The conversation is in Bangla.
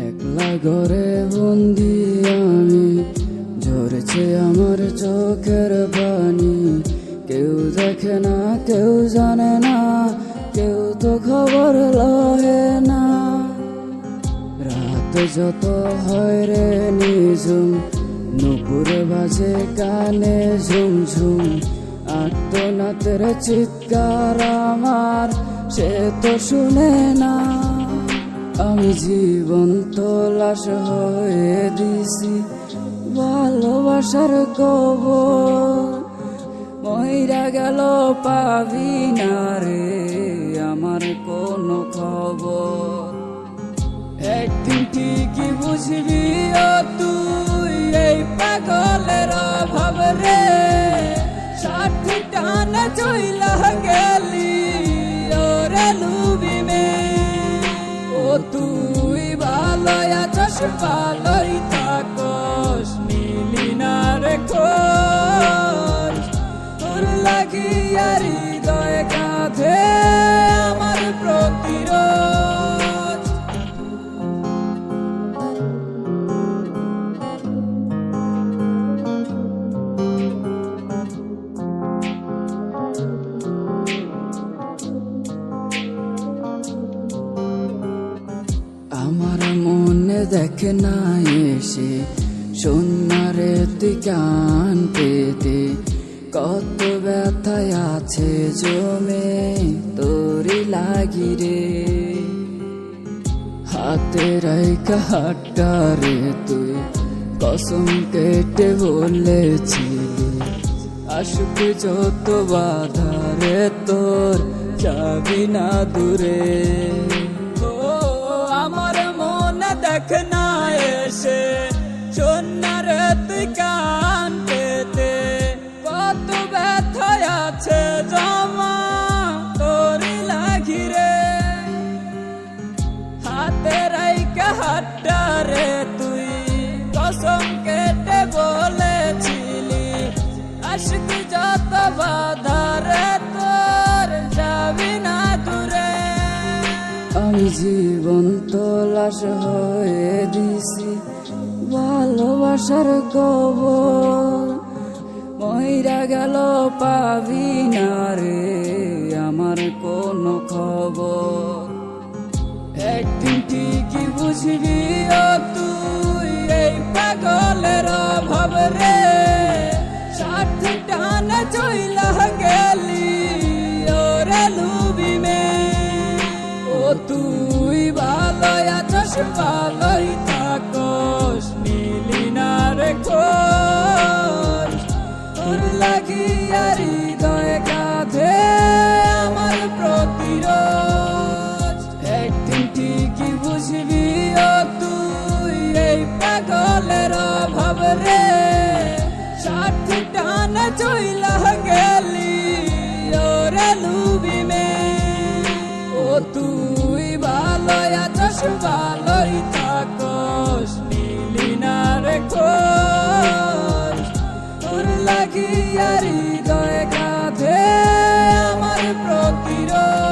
একলা ঘরে বন্দি আমি, ঝরেছে আমার চোখের পানি। কেউ দেখে না, কেউ জানে না, কেউ তো খবর লহে না। রাত যত হয় রে নিঝুম, নুপুর বাজে কানে ঝুমঝুম। আর্তনাদের চিৎকার আমার সে তো শুনে না। আমি জীবন্ত লাশ হয়ে দিছি ভালোবাসার কবর। মইরা গেল পাবি না রে আমার কোনো খবর। একদিন ঠিকই বুঝবি ও তুই এই পাগলের অভাব রে। সাথী টানা চইলা গেলি ওরে লুবি মে। ও তুই ভালো আছস, ভালোই থাকস, মিলি না রে খোঁজ। তোর লাগিয়া হৃদয় কাঁধে আমার প্রতিরোধ। আমার মনে দেখে না এসে সোনারে তুই কান পেতে। কত ব্যথায় আছে জমে তোরি লাগি রে। হাতে রাইকা হাতটা রে তুই কসম কেটে বলেছিলি। আসুক যত বাধা রে তোর যাবি না দূরে। আমার মনে দেখ না এসে সোনার তুই কান পেতে। কত ব্যথায় আছে জমা তোরি লাগি রে। হাতে রাইকা হাতটা রে তুই কসম কেটে বলেছিলি। আশিক যত বাধা রে তোর যাবি না দূরে। আমি জীবন্ত লাশ হয়ে দিছি ভালোবাসার কবর। মইরা গেল পাবি না রে আমার কোনো খবর। একদিন ঠিকই বুঝবি ও তুই এই পাগলের অভাব রে। সাথী টানা চইলা গেলি ওরে লুবি মে। ও তুই ভালো আছস, ভালোই থাকস, মিলি না রে খোঁজ। তোর লাগিয়া হৃদয় কাঁধে আমার প্রতিরোধ। একদিন ঠিকই বুঝবি ও তুই এই পাগলের অভাব রে। সাথী টানা চইলা গেলি ওরে লুবি মে। ও তুই ভালো আছস, ভালোই থাকস, মিলি না রে খোঁজ। তোর লাগিয়া হৃদয় কাঁধে আমার প্রতিরোধ।